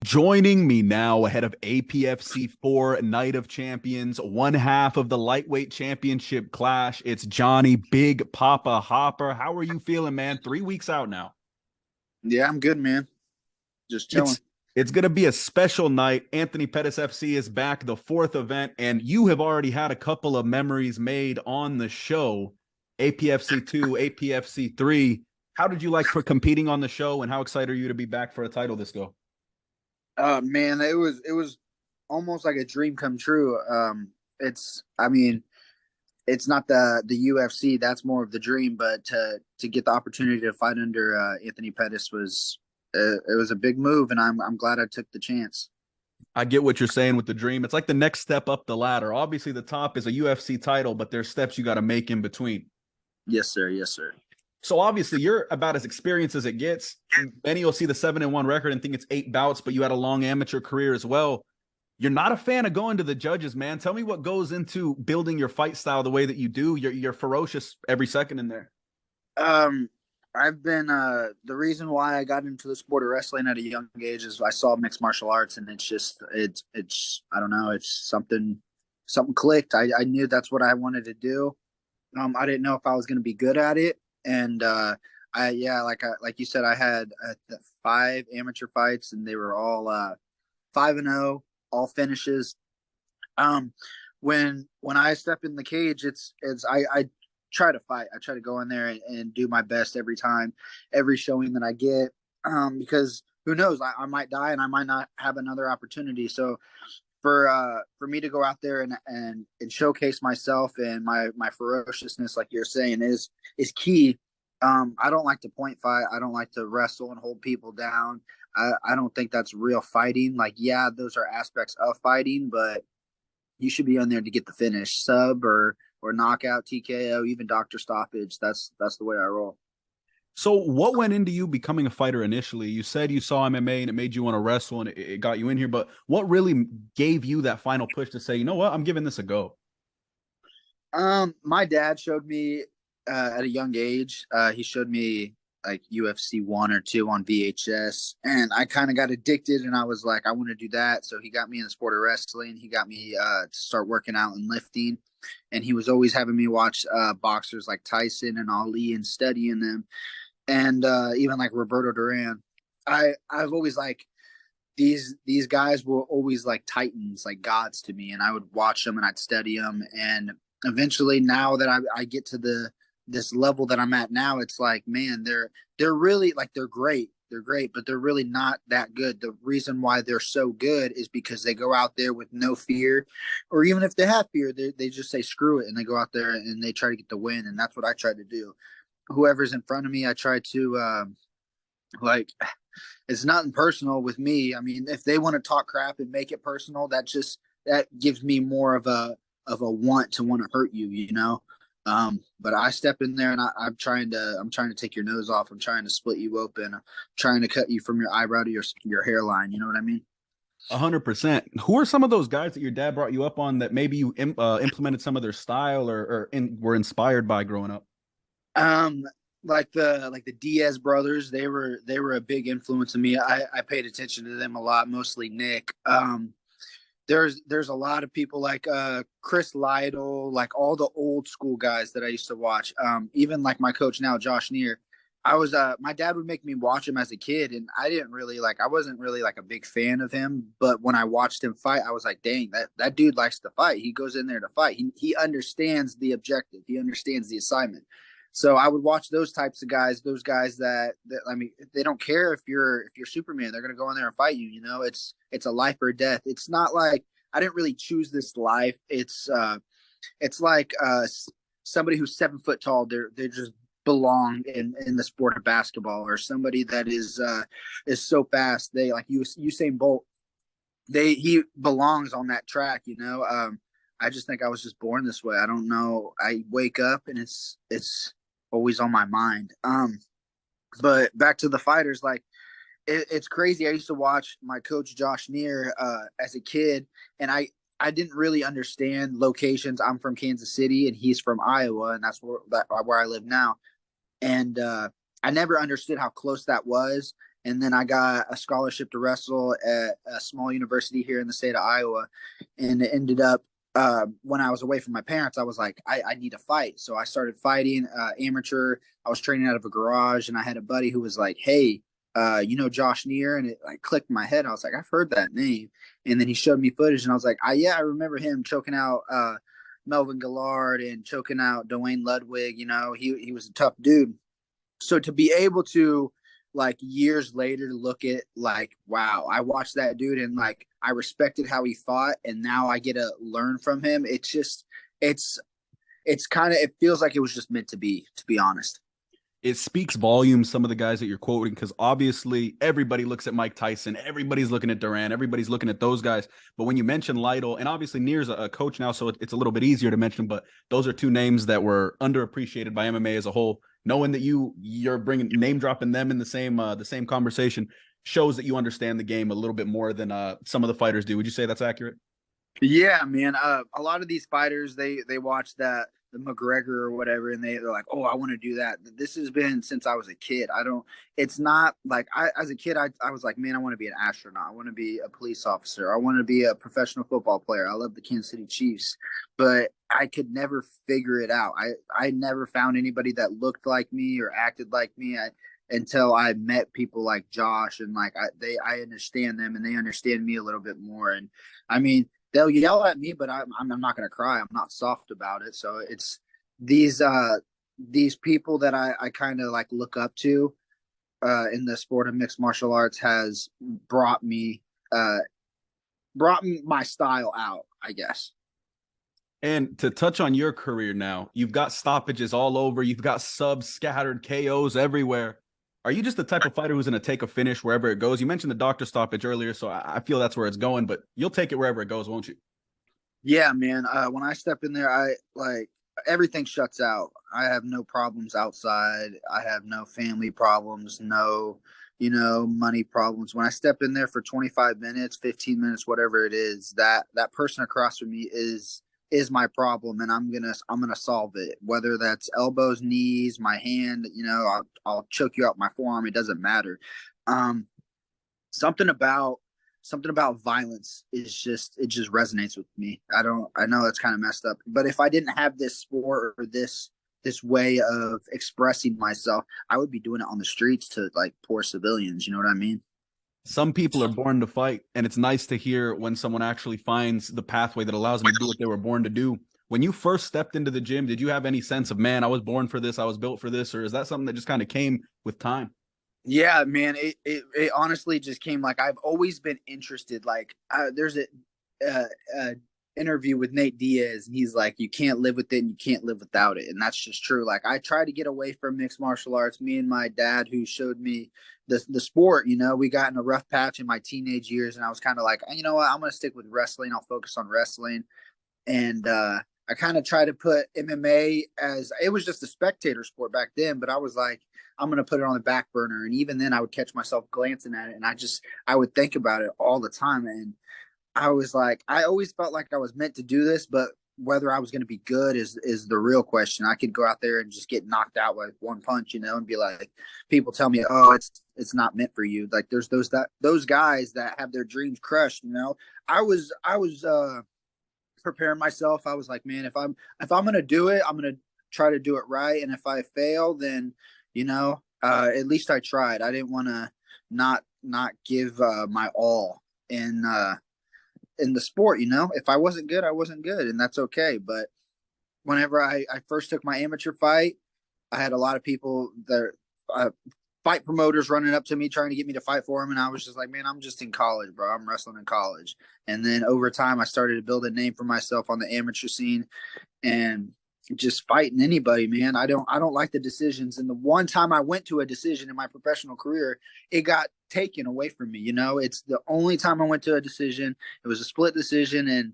Joining me now ahead of APFC 4 Night of Champions, one half of the lightweight championship clash. It's Johnny Big Poppa Hopper. How are you feeling, man? 3 weeks out now. Yeah, I'm good, man. Just chilling. It's going to be a special night. Anthony Pettis FC is back, the fourth event, and you have already had a couple of memories made on the show. APFC 2, APFC 3. How did you like for competing on the show, and how excited are you to be back for a title this go? Man, it was almost like a dream come true. I mean, it's not the UFC. That's more of the dream, but to get the opportunity to fight under Anthony Pettis was it was a big move, and I'm glad I took the chance. I get what you're saying with the dream. It's like the next step up the ladder. Obviously, the top is a UFC title, but there's steps you got to make in between. Yes, sir. Yes, sir. So obviously, you're about as experienced as it gets. Many will see the 7-1 record and think it's 8 bouts, but you had a long amateur career as well. You're not a fan of going to the judges, man. Tell me what goes into building your fight style the way that you do. You're ferocious every second in there. Um, I've been the reason why I got into the sport of wrestling at a young age is I saw mixed martial arts, and it's I don't know, it's something clicked. I knew that's what I wanted to do. I didn't know if I was going to be good at it, and like you said, I had 5 amateur fights, and they were all 5-0, all finishes. Um, when I step in the cage, I try to fight. I try to go in there and do my best every time, every showing that I get. Because who knows, I might die and I might not have another opportunity. So for me to go out there and showcase myself and my ferociousness, like you're saying, is key. I don't like to point fight. I don't like to wrestle and hold people down. I don't think that's real fighting. Like, yeah, those are aspects of fighting, but you should be on there to get the finish, sub or knockout, TKO, even doctor stoppage. That's the way I roll. So what went into you becoming a fighter initially? You said you saw MMA and it made you want to wrestle and it got you in here, but what really gave you that final push to say, you know what, I'm giving this a go? My dad showed me at a young age. He showed me like UFC 1 or 2 on VHS, and I kind of got addicted, and I was like, I want to do that. So he got me in the sport of wrestling. He got me to start working out and lifting, and he was always having me watch boxers like Tyson and Ali and studying them, and even like Roberto Duran. I've always like these guys were always like titans, like gods to me, and I would watch them and I'd study them, and eventually now that I get to this level that I'm at now, it's like, man, they're really like they're great, but they're really not that good. The reason why they're so good is because they go out there with no fear, or even if they have fear, they just say screw it and they go out there and they try to get the win, and that's what I try to do. Whoever's in front of me, I try to like it's nothing personal with me. I mean, if they want to talk crap and make it personal, that gives me more of a want to hurt you, you know. But I step in there and I'm trying to take your nose off. I'm trying to split you open. I'm trying to cut you from your eyebrow to your hairline. You know what I mean? 100%. Who are some of those guys that your dad brought you up on that maybe you implemented some of their style or were inspired by growing up? Um, like the Diaz brothers, they were a big influence on me. I paid attention to them a lot, mostly Nick. There's a lot of people like Chris Lytle, like all the old school guys that I used to watch. Even like my coach now, Josh Neer. My dad would make me watch him as a kid, and I wasn't really like a big fan of him. But when I watched him fight, I was like, dang, that dude likes to fight. He goes in there to fight. He understands the objective. He understands the assignment. So I would watch those types of guys, those guys that I mean, they don't care if you're Superman, they're gonna go in there and fight you. You know, it's a life or death. It's not like I didn't really choose this life. It's like somebody who's 7 foot tall. They just belong in the sport of basketball, or somebody that is so fast. They like Usain Bolt. He belongs on that track. You know. I just think I was just born this way. I don't know. I wake up and it's always on my mind. But back to the fighters, like it's crazy. I used to watch my coach Josh Neer as a kid, and I didn't really understand locations. I'm from Kansas City, and he's from Iowa, and that's where I live now. And I never understood how close that was. and then I got a scholarship to wrestle at a small university here in the state of Iowa, and it ended up when I was away from my parents, I was like, I need to fight. So I started fighting amateur. I was training out of a garage, and I had a buddy who was like, "Hey, you know Josh Neer?" And it like clicked in my head. I was like, "I've heard that name." And then he showed me footage, and I was like, "Yeah, I remember him choking out Melvin Gillard and choking out Dwayne Ludwig. You know, he was a tough dude." So to be able to like years later look at like, wow, I watched that dude and like I respected how he fought, and now I get to learn from him. It's just it's it's kind of, it feels like it was just meant to be honest. It speaks volumes, some of the guys that you're quoting, because obviously everybody looks at Mike Tyson, everybody's looking at Duran, everybody's looking at those guys. But when you mention Lytle, and obviously Neer's a coach now, so it's a little bit easier to mention, but those are two names that were underappreciated by MMA as a whole. Knowing that you're bringing name dropping them in the same conversation shows that you understand the game a little bit more than some of the fighters do. Would you say that's accurate? Yeah, man. A lot of these fighters, they watch that the McGregor or whatever, and they're like, "Oh, I want to do that." This has been since I was a kid. I don't. It's not like I as a kid, I was like, "Man, I want to be an astronaut. I want to be a police officer. I want to be a professional football player. I love the Kansas City Chiefs," but I could never figure it out. I never found anybody that looked like me or acted like me. Until I met people like Josh, and like I understand them and they understand me a little bit more. And I mean, they'll yell at me, but I'm not going to cry. I'm not soft about it. So it's these these people that I kind of like look up to in the sport of mixed martial arts has uh brought me my style out, I guess. And to touch on your career now, you've got stoppages all over, you've got subs scattered, KOs everywhere. Are you just the type of fighter who's going to take a finish wherever it goes? You mentioned the doctor stoppage earlier, so I feel that's where it's going, but you'll take it wherever it goes, won't you? Yeah, man. When I step in there, I like everything shuts out. I have no problems outside. I have no family problems, no, money problems. When I step in there for 25 minutes, 15 minutes, whatever it is, that person across from me is my problem, and I'm gonna solve it. Whether that's elbows, knees, my hand, I'll choke you out my forearm. It doesn't matter. Um, something about something about violence is just, it just resonates with me. I know that's kind of messed up, but if I didn't have this sport or this way of expressing myself, I would be doing it on the streets to like poor civilians. You know what I mean? Some people are born to fight, and it's nice to hear when someone actually finds the pathway that allows them to do what they were born to do. When you first stepped into the gym, did you have any sense of, man, I was born for this, I was built for this, or is that something that just kind of came with time? Yeah, man. It honestly just came like I've always been interested. Like there's a interview with Nate Diaz, and he's like, "You can't live with it, and you can't live without it," and that's just true. Like I try to get away from mixed martial arts. Me and my dad, who showed me the sport, we got in a rough patch in my teenage years, and I was kind of like, you know what, I'm gonna stick with wrestling. I'll focus on wrestling, and I kind of try to put MMA as, it was just a spectator sport back then, but I was like, I'm gonna put it on the back burner, and even then, I would catch myself glancing at it, and I would think about it all the time, and I was like, I always felt like I was meant to do this, but whether I was going to be good is the real question. I could go out there and just get knocked out with one punch, and be like, people tell me, "Oh, it's not meant for you." Like there's those guys that have their dreams crushed. I was preparing myself. I was like, man, if I'm gonna do it, I'm gonna try to do it right, and if I fail, then at least I tried. I didn't want to not give my all in the sport. If I wasn't good, I wasn't good, and that's okay. But whenever I first took my amateur fight, I had a lot of people that fight promoters running up to me trying to get me to fight for them, and I was just like, man, I'm just in college, bro. I'm wrestling in college. And then over time, I started to build a name for myself on the amateur scene, and just fighting anybody, man. I don't like the decisions. And the one time I went to a decision in my professional career, it got taken away from me. It's the only time I went to a decision. It was a split decision,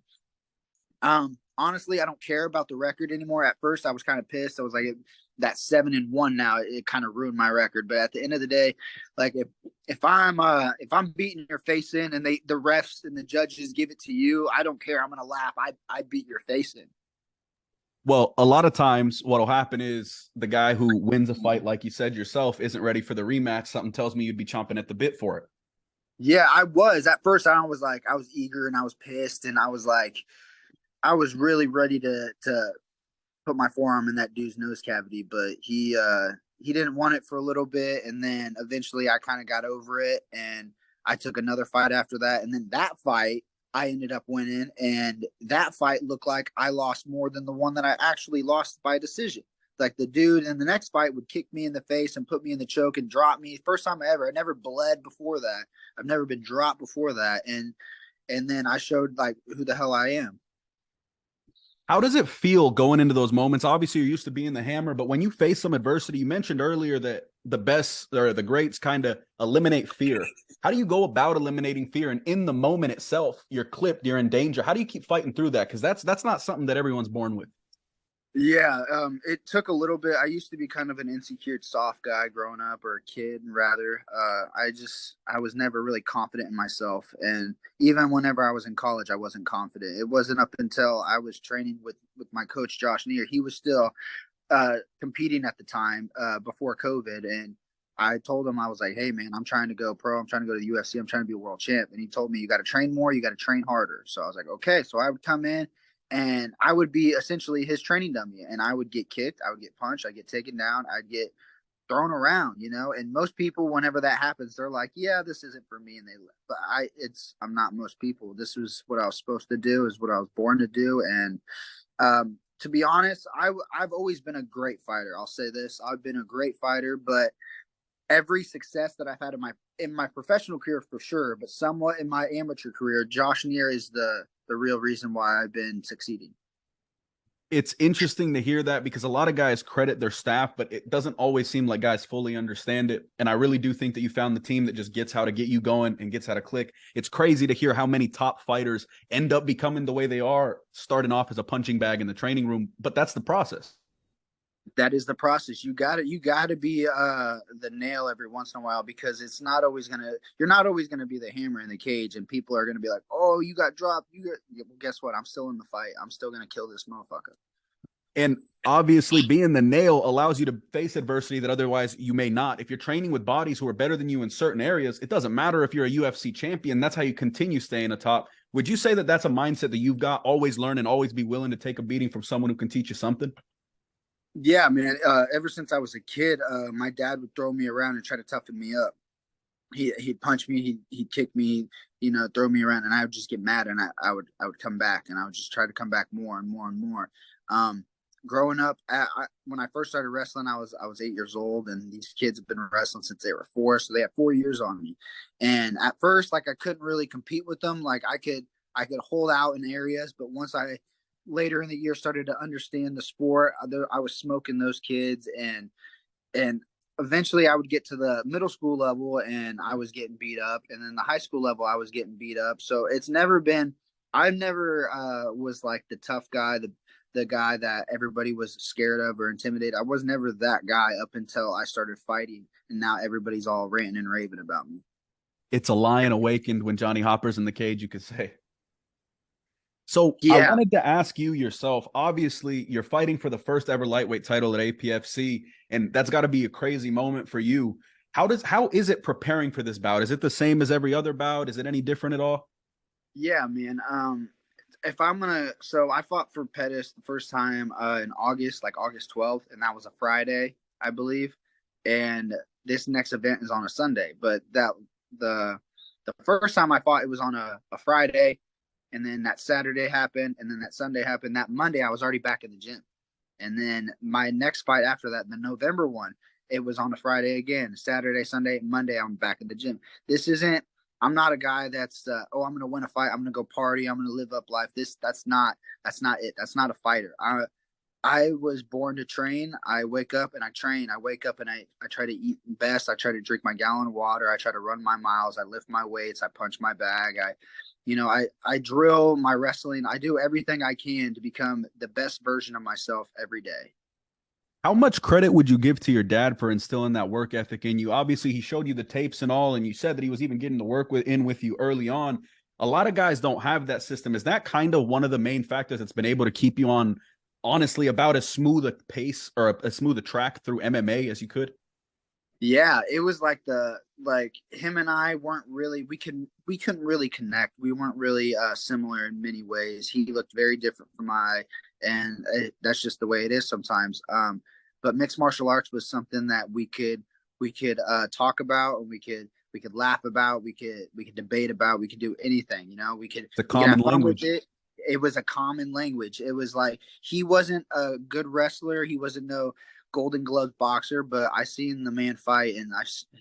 and honestly, I don't care about the record anymore. At first, I was kind of pissed. I was like, that 7-1 now, it kind of ruined my record. But at the end of the day, like if I'm beating your face in, and the refs and the judges give it to you, I don't care. I'm gonna laugh. I beat your face in. Well, a lot of times what'll happen is the guy who wins a fight, like you said yourself, isn't ready for the rematch. Something tells me you'd be chomping at the bit for it. Yeah, I was at first. I was like, I was eager and I was pissed, and I was like, I was really ready to put my forearm in that dude's nose cavity, but he didn't want it for a little bit, and then eventually I kind of got over it, and I took another fight after that, and then that fight I ended up winning, and that fight looked like I lost more than the one that I actually lost by decision. Like the dude in the next fight would kick me in the face and put me in the choke and drop me. First time ever. I never bled before that. I've never been dropped before that, and then I showed like who the hell I am. How does it feel going into those moments? Obviously, you're used to being the hammer, but when you face some adversity, you mentioned earlier that the best or the greats kind of eliminate fear. How do you go about eliminating fear? And in the moment itself, you're clipped, you're in danger. How do you keep fighting through that? Because that's not something that everyone's born with. Yeah, it took a little bit. I used to be kind of an insecure, soft guy growing up, or a kid, rather. I was never really confident in myself, and even whenever I was in college, I wasn't confident. It wasn't up until I was training with my coach Josh Neer. He was still competing at the time before COVID, and I told him I was like, "Hey, man, I'm trying to go pro. I'm trying to go to the UFC. I'm trying to be a world champ." And he told me, "You got to train more. You got to train harder." So I was like, "Okay." So I would come in and I would be essentially his training dummy, and I would get kicked, I would get punched, I'd get taken down, I'd get thrown around, you know. And most people, whenever that happens, they're like, "Yeah, this isn't for me," and they left. But I'm not most people. This was what I was supposed to do, is what I was born to do. And to be honest, I've always been a great fighter. I'll say this: I've been a great fighter, but every success that I've had in my professional career for sure, but somewhat in my amateur career, Josh Neer is the real reason why I've been succeeding. It's interesting to hear that because a lot of guys credit their staff, but it doesn't always seem like guys fully understand it. And I really do think that you found the team that just gets how to get you going and gets how to click. It's crazy to hear how many top fighters end up becoming the way they are, starting off as a punching bag in the training room, but that's the process. That is the process. You gotta be the nail every once in a while, because it's not always gonna you're not always gonna be the hammer in the cage, and people are gonna be like, "Oh, you got dropped." Well, guess what? I'm still in the fight. I'm still gonna kill this motherfucker. And obviously, being the nail allows you to face adversity that otherwise you may not. If you're training with bodies who are better than you in certain areas, it doesn't matter if you're a UFC champion. That's how you continue staying atop. Would you say that that's a mindset that you've got? Always learn and always be willing to take a beating from someone who can teach you something. Yeah, man. Ever since I was a kid, my dad would throw me around and try to toughen me up. He'd punch me, he'd kick me, you know, throw me around, and I would just get mad, and I would come back, and I would just try to come back more and more and more. Growing up, when I first started wrestling, I was 8 years old, and these kids have been wrestling since they were 4, so they had 4 years on me. And at first, like, I couldn't really compete with them. Like I could hold out in areas, but once I later in the year started to understand the sport, I was smoking those kids, and eventually I would get to the middle school level and I was getting beat up, and then the high school level I was getting beat up. So it's never been I never was like the tough guy, the guy that everybody was scared of or intimidated. I was never that guy up until I started fighting, and now everybody's all ranting and raving about me. It's a lion awakened when Johnny Hopper's in the cage, you could say. So I Yeah, wanted to ask you yourself, obviously you're fighting for the first ever lightweight title at APFC, and that's got to be a crazy moment for you. How is it preparing for this bout? Is it the same as every other bout? Is it any different at all? yeah, man. If I'm gonna, so I fought for Pettis the first time in August, like August 12th, and that was a Friday, I believe. And this next event is on a Sunday. But the the first time I fought, it was on a Friday, and then that Saturday happened, and then that Sunday happened. That Monday, I was already back in the gym. And then my next fight after that, the November one, it was on a Friday again. Saturday, Sunday, Monday, I'm back in the gym. This isn't. I'm not a guy that's I'm gonna win a fight. I'm gonna go party. I'm gonna live up life. That's not it. That's not a fighter. I was born to train. I wake up and I train. I wake up and I try to eat best. I try to drink my gallon of water. I try to run my miles. I lift my weights. I punch my bag. I drill my wrestling. I do everything I can to become the best version of myself every day. How much credit would you give to your dad for instilling that work ethic in you? Obviously, he showed you the tapes and all, and you said that he was even getting to work with you early on. A lot of guys don't have that system. Is that kind of one of the main factors that's been able to keep you honestly about as smooth a pace or a smooth a track through MMA as you could? Yeah, it was like him and I weren't really we couldn't really connect. We weren't really similar in many ways. He looked very different from and that's just the way it is sometimes. But mixed martial arts was something that we could talk about, and we could laugh about, we could debate about, we could do anything. It's a We could common have fun with language. it. It was a common language. It was like he wasn't a good wrestler. He wasn't no Golden Glove boxer, but I seen the man fight, and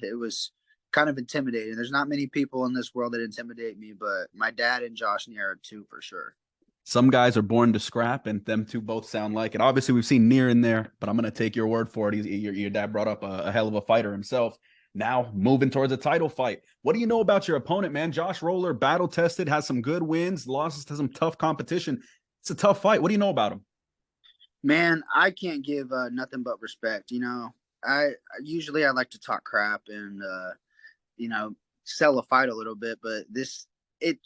it was kind of intimidating. There's not many people in this world that intimidate me, but my dad and Josh Neer are two for sure. Some guys are born to scrap, and them two both sound like it. Obviously, we've seen Neer in there, but I'm going to take your word for it. Your dad brought up a hell of a fighter himself. Now moving towards a title fight. What do you know about your opponent, man? Josh Rohler, battle tested, has some good wins, losses to some tough competition. It's a tough fight. What do you know about him? Man, I can't give nothing but respect. I usually I like to talk crap and you know sell a fight a little bit, but it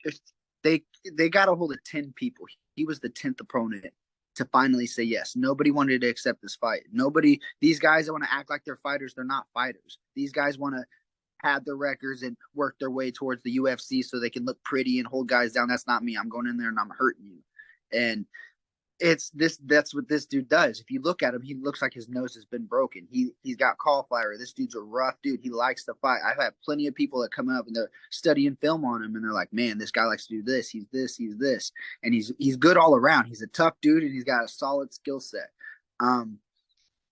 if they got a hold of 10 people. He was the 10th opponent to finally say yes. Nobody wanted to accept this fight. Nobody, these guys that want to act like they're fighters, they're not fighters. These guys want to have their records and work their way towards the UFC so they can look pretty and hold guys down. That's not me. I'm going in there and I'm hurting you. And that's what this dude does. If you look at him, he looks like his nose has been broken. He's got cauliflower. This dude's a rough dude. He likes to fight. I've had plenty of people that come up and they're studying film on him, and they're like, man, this guy likes to do this. He's this, he's this. And he's good all around. He's a tough dude, and he's got a solid skill set.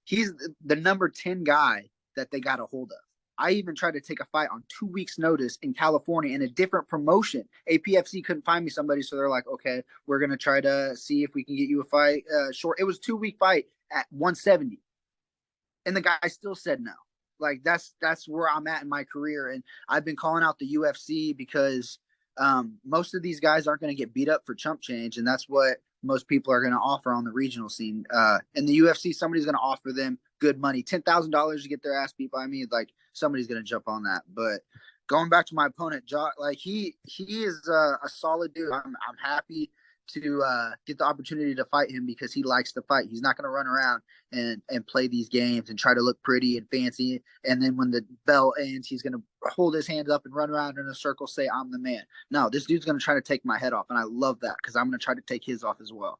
He's the number 10 guy that they got a hold of. I even tried to take a fight on 2 weeks' notice in California in a different promotion. APFC couldn't find me somebody, so they're like, okay, we're gonna try to see if we can get you a fight short. It was a 2 week fight at 170, and the guy still said no. Like that's where I'm at in my career, and I've been calling out the UFC because most of these guys aren't going to get beat up for chump change, and that's what most people are going to offer on the regional scene. In the UFC, somebody's going to offer them good money, $10,000 to get their ass beat by me. Like somebody's going to jump on that. But going back to my opponent, like he is a solid dude. I'm happy to get the opportunity to fight him because he likes to fight. He's not going to run around and play these games and try to look pretty and fancy. And then when the bell ends, he's going to hold his hands up and run around in a circle, say, I'm the man. No, this dude's going to try to take my head off. And I love that because I'm going to try to take his off as well.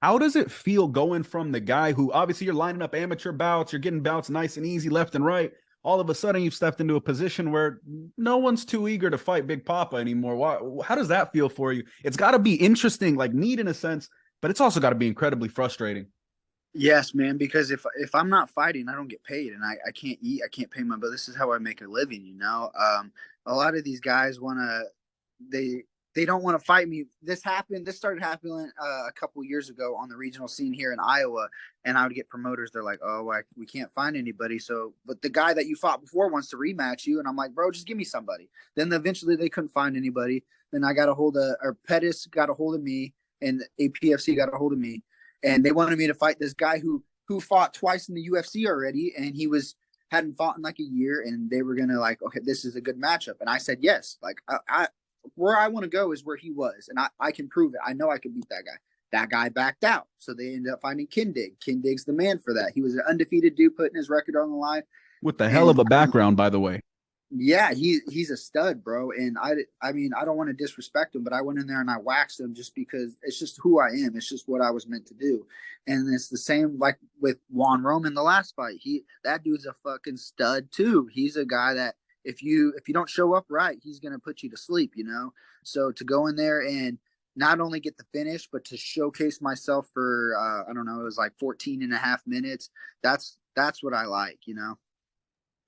How does it feel going from the guy who obviously you're lining up amateur bouts, you're getting bouts nice and easy left and right. All of a sudden you've stepped into a position where no one's too eager to fight Big Poppa anymore. How does that feel for you? It's got to be interesting, like neat in a sense, but it's also got to be incredibly frustrating. Yes, man, because if I'm not fighting, I don't get paid, and I can't eat, I can't pay my bill. This is how I make a living. A lot of these guys they don't want to fight me. This started happening a couple years ago on the regional scene here in Iowa, and I would get promoters. They're like, "Oh, we can't find anybody." So, but the guy that you fought before wants to rematch you, and I'm like, "Bro, just give me somebody." Then eventually they couldn't find anybody. Then I got a hold of, or Pettis got a hold of me, and APFC got a hold of me, and they wanted me to fight this guy who fought twice in the UFC already, and he hadn't fought in like a year, and they were gonna like, okay, this is a good matchup, and I said yes. Like I where I want to go is where he was, and I can prove it. I know I can beat that guy. That guy backed out, so they ended up finding Kindig. Kindig's the man for that. He was an undefeated dude putting his record on the line, With the hell and of a background, by the way. yeah, he's a stud, bro. And I mean, I don't want to disrespect him, but I went in there and I waxed him just because it's just who I am. It's just what I was meant to do. And it's the same like with Juan Roman the last fight. That dude's a fucking stud too. He's a guy that if you don't show up right, he's gonna put you to sleep. So to go in there and not only get the finish, but to showcase myself for I don't know, it was like 14 and a half minutes. That's what I like.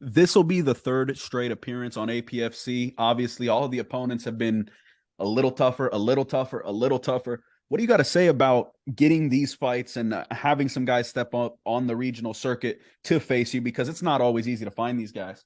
This will be the third straight appearance on APFC. Obviously, all of the opponents have been a little tougher, a little tougher, a little tougher. What do you got to say about getting these fights and having some guys step up on the regional circuit to face you? Because it's not always easy to find these guys.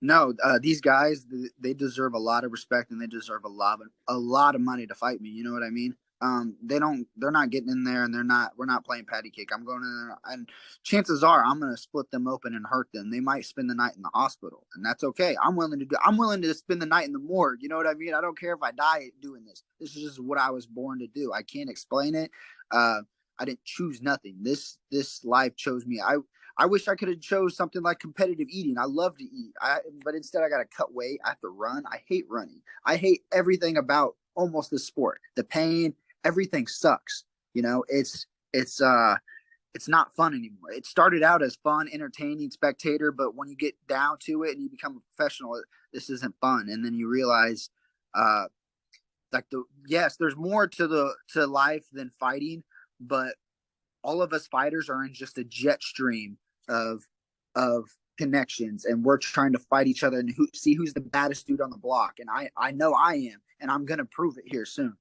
No, these guys they deserve a lot of respect and they deserve a lot of money to fight me. You know what I mean? They're not getting in there, and we're not playing patty cake. I'm going in there, and chances are I'm going to split them open and hurt them. They might spend the night in the hospital, and that's okay. I'm willing to spend the night in the morgue. You know what I mean? I don't care if I die doing this. This is just what I was born to do. I can't explain it. I didn't choose nothing. This life chose me. I wish I could have chose something like competitive eating. I love to eat. But instead I got to cut weight. I have to run. I hate running. I hate everything about almost this sport. The pain, everything sucks. You know, it's not fun anymore. It started out as fun, entertaining, spectator, but when you get down to it and you become a professional, this isn't fun. And then you realize, yes, there's more to life than fighting, but all of us fighters are in just a jet stream of connections, and we're trying to fight each other and see who's the baddest dude on the block. And I know I am, and I'm gonna prove it here soon.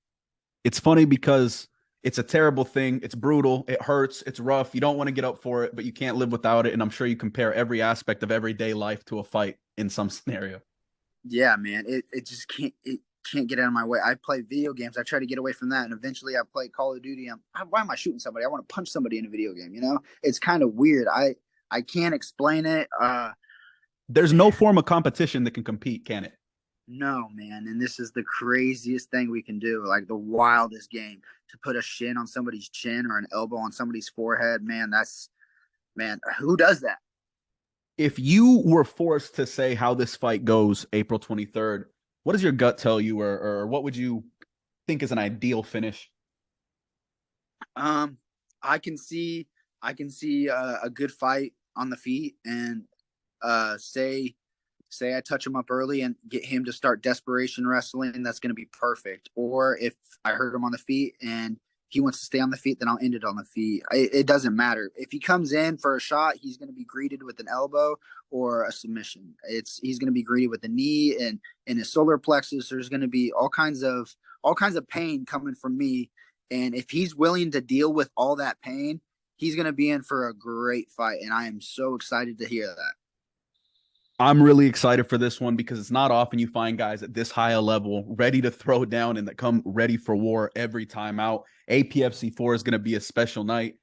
It's funny because it's a terrible thing. It's brutal. It hurts. It's rough. You don't want to get up for it, but you can't live without it. And I'm sure you compare every aspect of everyday life to a fight in some scenario. Yeah, man. It just can't get out of my way. I play video games. I try to get away from that, and eventually I play Call of Duty. Why am I shooting somebody? I want to punch somebody in a video game. You know, it's kind of weird. I can't explain it. There's no form of competition that can compete, can it? No, man. And this is the craziest thing we can do, like the wildest game, to put a shin on somebody's chin or an elbow on somebody's forehead. Man, who does that? If you were forced to say how this fight goes April 23rd, what does your gut tell you, or what would you think is an ideal finish? I can see a good fight on the feet, and say I touch him up early and get him to start desperation wrestling, that's going to be perfect. Or if I hurt him on the feet and he wants to stay on the feet, then I'll end it on the feet. It doesn't matter. If he comes in for a shot, he's going to be greeted with an elbow or a submission. He's going to be greeted with a knee and in his solar plexus. There's going to be all kinds of pain coming from me. And if he's willing to deal with all that pain, he's going to be in for a great fight. And I am so excited to hear that. I'm really excited for this one because it's not often you find guys at this high a level ready to throw down and that come ready for war every time out. APFC 4 is going to be a special night.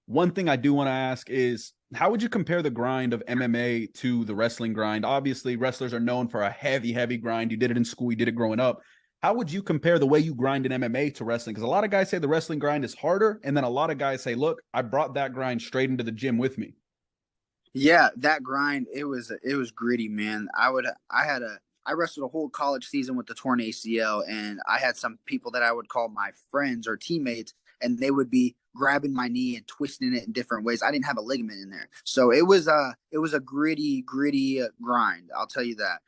One thing I do want to ask is, how would you compare the grind of MMA to the wrestling grind? Obviously, wrestlers are known for a heavy, heavy grind. You did it in school. You did it growing up. How would you compare the way you grind in MMA to wrestling? Because a lot of guys say the wrestling grind is harder, and then a lot of guys say, look, I brought that grind straight into the gym with me. Yeah, that grind, it was gritty, man. I wrestled a whole college season with the torn ACL, and I had some people that I would call my friends or teammates, and they would be grabbing my knee and twisting it in different ways. I didn't have a ligament in there. So it was a gritty grind, I'll tell you that.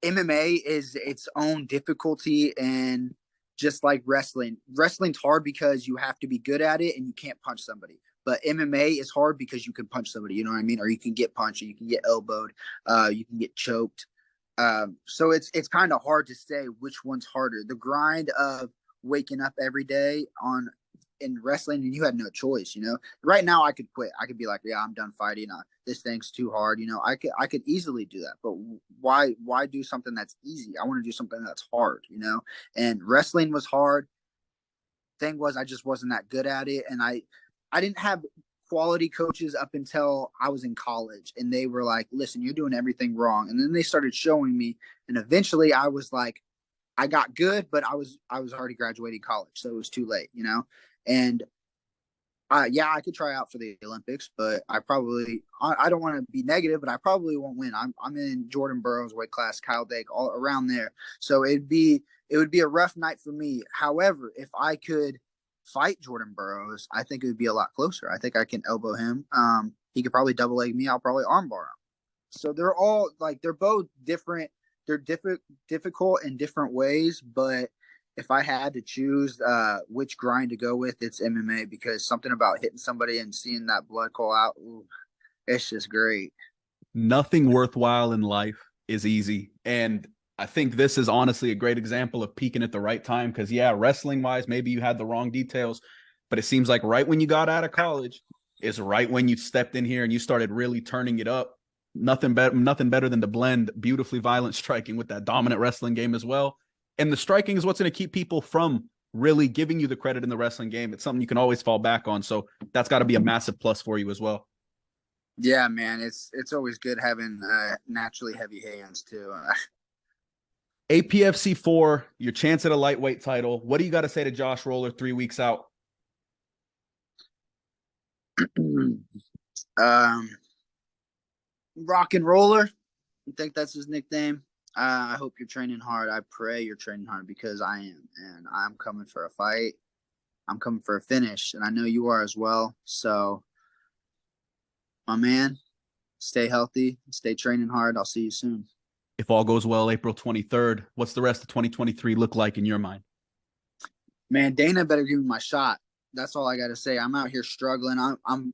MMA is its own difficulty, and just like wrestling's hard because you have to be good at it and you can't punch somebody. But MMA is hard because you can punch somebody, you know what I mean? Or you can get punched, or you can get elbowed, you can get choked. So it's kind of hard to say which one's harder. The grind of waking up every day in wrestling, and you had no choice, you know. Right now I could quit. I could be like, yeah, I'm done fighting. This thing's too hard, you know. I could easily do that. But why do something that's easy? I want to do something that's hard, you know. And wrestling was hard. Thing was, I just wasn't that good at it, and I didn't have quality coaches up until I was in college, and they were like, listen, you're doing everything wrong. And then they started showing me, and eventually I was like, I got good, but I was already graduating college, so it was too late, you know. And yeah, I could try out for the Olympics, but I don't want to be negative, but I probably won't win. I'm in Jordan Burroughs weight class, Kyle Dake, all around there. So it would be a rough night for me. However, if I could fight Jordan Burroughs, I think it would be a lot closer. I think I can elbow him. He could probably double leg me. I'll probably armbar him. So they're both different. They're difficult in different ways, but if I had to choose which grind to go with, it's MMA, because something about hitting somebody and seeing that blood call out, ooh, it's just great. Nothing worthwhile in life is easy. And I think this is honestly a great example of peaking at the right time, because, yeah, wrestling-wise, maybe you had the wrong details, but it seems like right when you got out of college is right when you stepped in here and you started really turning it up. Nothing better than to blend beautifully violent striking with that dominant wrestling game as well. And the striking is what's going to keep people from really giving you the credit in the wrestling game. It's something you can always fall back on. So that's got to be a massive plus for you as well. Yeah, man, it's always good having naturally heavy hands too. APFC 4, your chance at a lightweight title. What do you got to say to Josh Rohler 3 weeks out? Rock and Roller, I think that's his nickname. I hope you're training hard. I pray you're training hard because I am, and I'm coming for a fight. I'm coming for a finish, and I know you are as well. So, my man, stay healthy, stay training hard. I'll see you soon. If all goes well, April 23rd, what's the rest of 2023 look like in your mind? Man, Dana better give me my shot. That's all I got to say. I'm out here struggling. I'm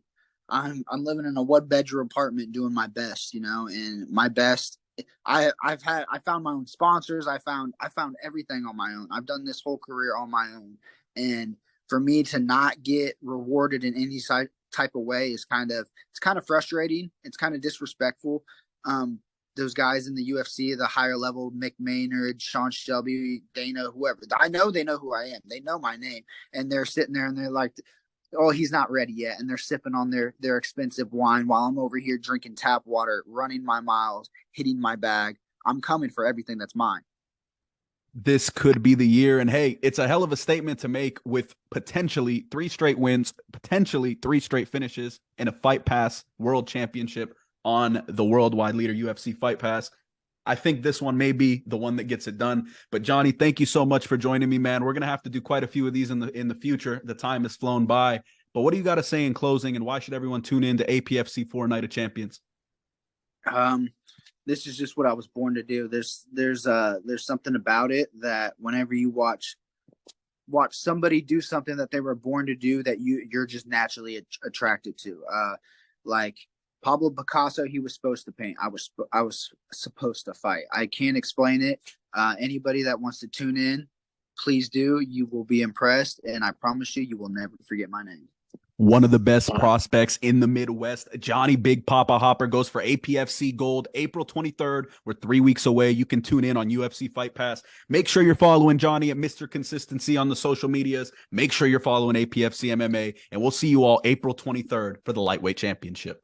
living in a 1-bedroom apartment doing my best, and my best. I found my own sponsors. I found everything on my own. I've done this whole career on my own, and for me to not get rewarded in any type of way is kind of frustrating. It's kind of disrespectful. Those guys in the UFC, the higher level, Mick Maynard, Sean Shelby, Dana, whoever, I know they know who I am. They know my name, and they're sitting there and they're like, oh, he's not ready yet. And they're sipping on their expensive wine while I'm over here drinking tap water, running my miles, hitting my bag. I'm coming for everything that's mine. This could be the year. And hey, it's a hell of a statement to make with potentially 3 straight wins, potentially 3 straight finishes, and a Fight Pass World Championship on the worldwide leader UFC Fight Pass. I think this one may be the one that gets it done. But Johnny, thank you so much for joining me, man. We're going to have to do quite a few of these in the future. The time has flown by. But what do you got to say in closing, and why should everyone tune in to APFC 4 Night of Champions? This is just what I was born to do. There's something about it that whenever you watch somebody do something that they were born to do, that you're just naturally attracted to. Like Pablo Picasso, he was supposed to paint. I was supposed to fight. I can't explain it. Anybody that wants to tune in, please do. You will be impressed, and I promise you will never forget my name. One of the best prospects in the Midwest, Johnny Big Poppa Hopper, goes for APFC Gold April 23rd. We're 3 weeks away. You can tune in on UFC Fight Pass. Make sure you're following Johnny at Mr. Consistency on the social medias. Make sure you're following APFC MMA, and we'll see you all April 23rd for the Lightweight Championship.